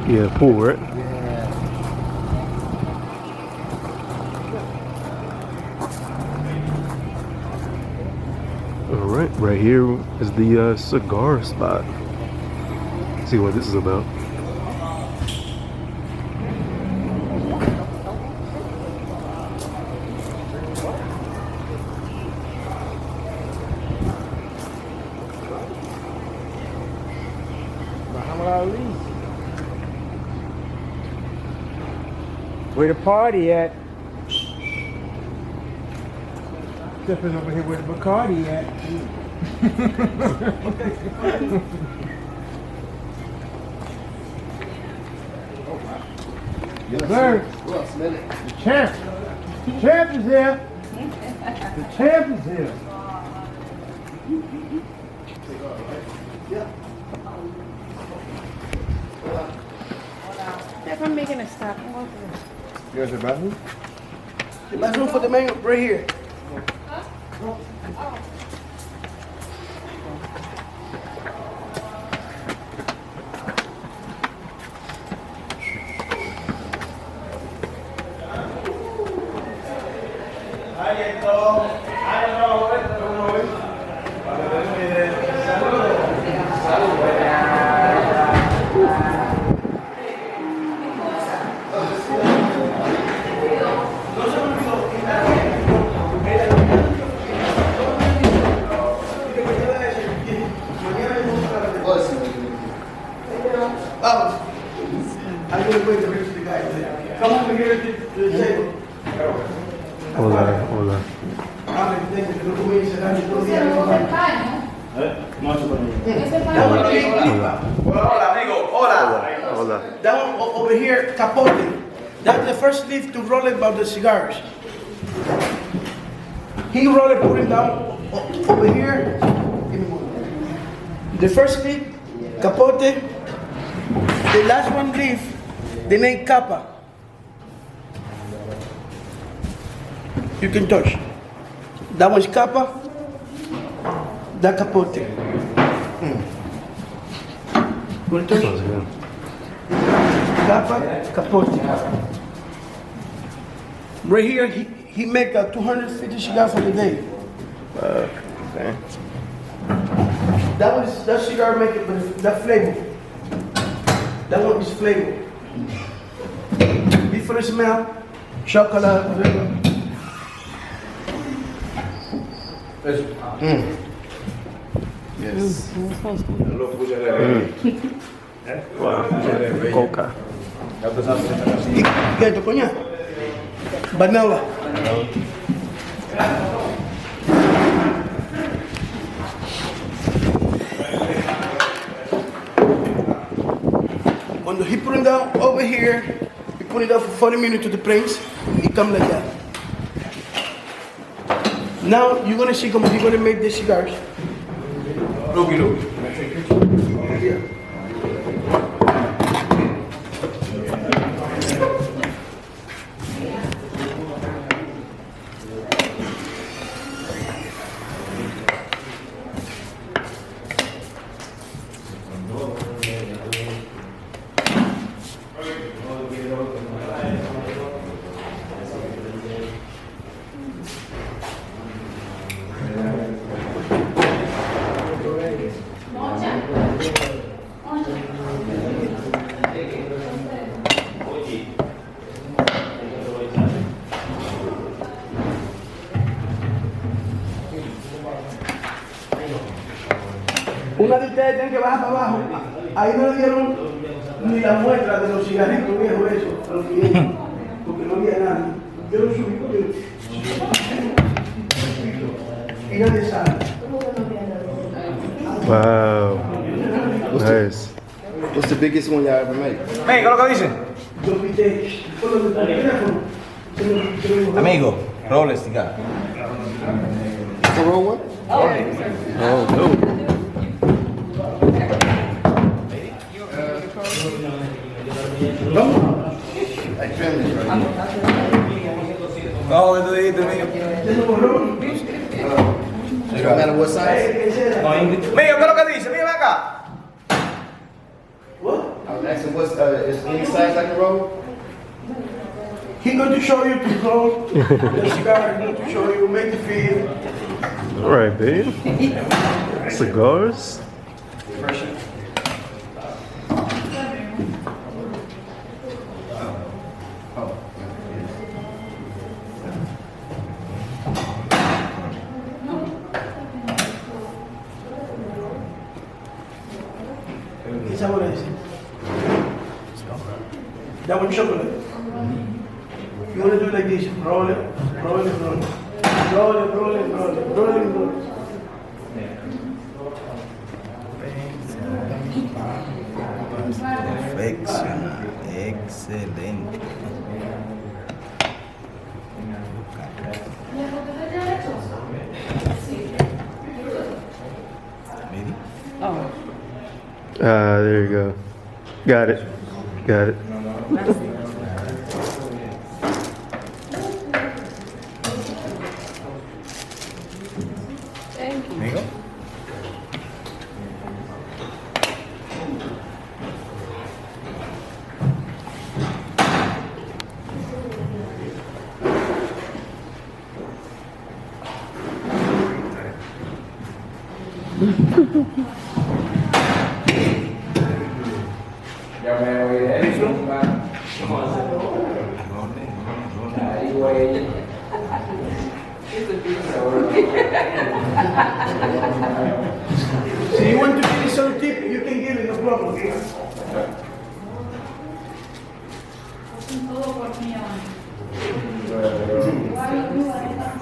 Yeah, pool, right? Yeah. Alright, right here is the cigar spot. Let's see what this is about. Where the party at? Stepping over here where the Bacardi at. Yes, sir. Well, smell it. The champ. The champ is here. The champ is here. If I'm making a stop, There's a bathroom? The bathroom for the man right here. I'm going to wait to reach the guy. Come over here to the table. Hola, hola. Hola, amigo. Hola. Hola. That one over here, capote. That's the first leaf to roll it about the cigars. He roll it, put it down over here. Give me one. The first leaf, capote. The last one leaf, the name capa. You can touch. That one's capa. That capote. Want to touch? Sounds good. Capa, capote. Right here, he make a 250 cigars for the day. Okay. That cigar make it, but that flavor. That one is flavor. Different smell, chocolate, whatever. Yes. Wow. Coca. ¿Qué tu coña? Vanilla. When he put it down over here, he put it down for 40 minutes to the place, it come like that. Now you're gonna see how you're gonna make the cigars. Look. Yeah. Una de ustedes tiene que bajar para abajo. Ahí no le dieron ni la muestra de los cigarritos viejos esos a los clientes, porque no había nadie. Yo lo subí porque y nadie sabe. Wow. Nice. What's the biggest one y'all ever made? Ven, ¿qué es lo que dicen? Yo pité con los de teléfono. Amigo, roble cigar. The roll one? Oh, no. Like family, right? No, de mío. No matter what size? Mío, ¿qué es lo que dice? Mío, ven acá. What? I was I said, what's, is any size I can roll? He going to show you to roll the cigar. He going to show you, make you feel. All right, babe. Cigars. Esa what is it? That one chocolate. You want to do it like this, roll it, roll it, roll it. Roll it, roll it, roll it, roll it, roll it. Excelente. There you go. Got it. Got it. There you go. So you want to give me some tip, you can give it, no problem.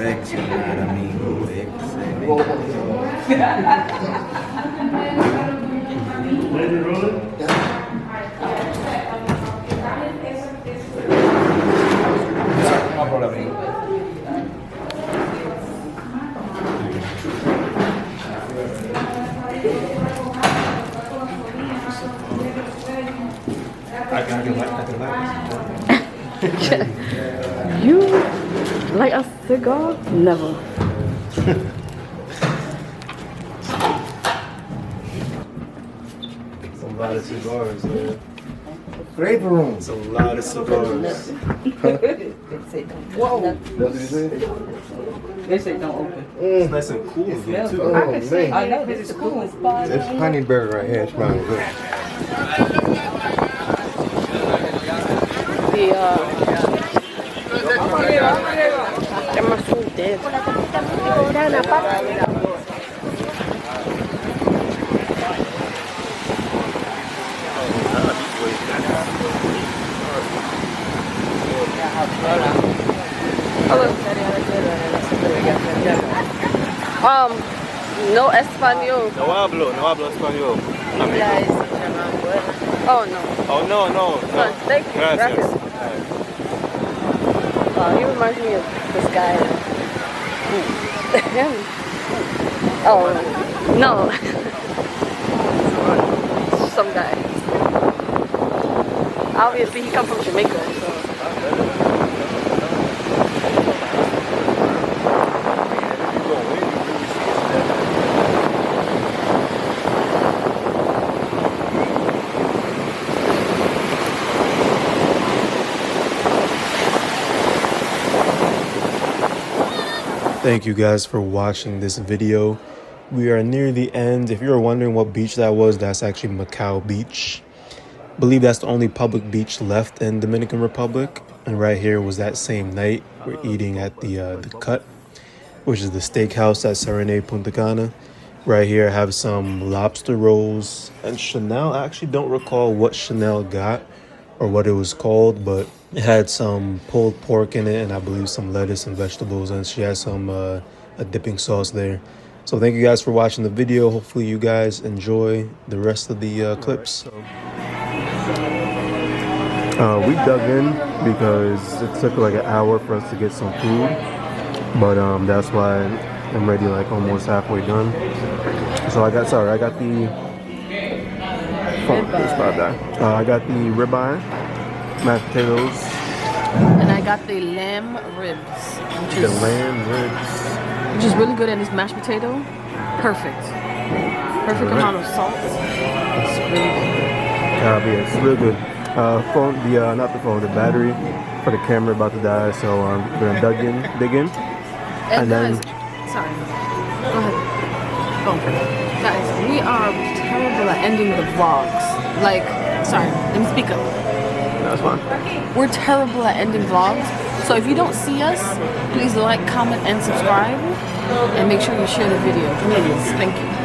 Excelente, amigo. Excelente. Ready to roll it? No problem. You like a cigar? Never. It's a lot of cigars, man. Flavor room. It's a lot of cigars. What did you say? They say don't open. It's nice and cool here, too. Oh, man. I know this is cool. This honeyberry right here, it smells good. They're my food dead. No español. No hablo español. Oh no. Oh, no. No, thank you. Gracias. Wow, he reminds me of this guy. Him. Oh, no. Some guy. Obviously, he comes from Jamaica, so. Thank you guys for watching this video. We are near the end. If you're wondering what beach that was, that's actually Macao Beach. I believe that's the only public beach left in Dominican Republic. And right here was that same night. We're eating at the Cut, which is the steakhouse at Serenade Punta Cana. Right here I have some lobster rolls. And Chanel, I actually don't recall what Chanel got or what it was called, but it had some pulled pork in it and I believe some lettuce and vegetables, and she has some a dipping sauce there. So thank you guys for watching the video. Hopefully you guys enjoy the rest of the clips. We dug in because it took like an hour for us to get some food, but that's why I'm already like almost halfway done. So I got the I got the ribeye, mashed potatoes, And I got the lamb ribs. the lamb ribs. Which is really good, and this mashed potato, perfect. Perfect amount of salt. It's really good. But yeah, it's real good. Phone, not the phone, the battery for the camera about to die, so we're gonna dig in, and then. Sorry. Go ahead. Go. Guys, we are terrible at ending the vlogs. Like, sorry, let me speak up. That's fine. We're terrible at ending vlogs. So if you don't see us, please like, comment, and subscribe. And make sure you share the video. Please. Thank you.